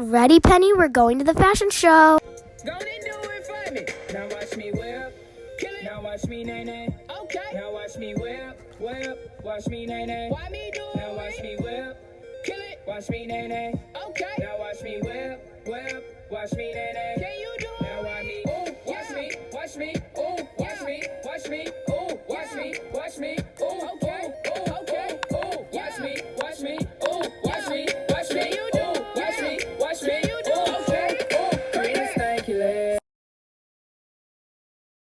Ready, Penny? We're going to the fashion show. Go and do it for me. Now watch me whip. Kill it. Now watch me nay nay. Okay. Now watch me whip. Whip. Watch me nay nay. Why me do it? Now watch me whip. Kill it. Watch me nay nay. Okay. Now watch me whip. Whip. Watch me nay nay.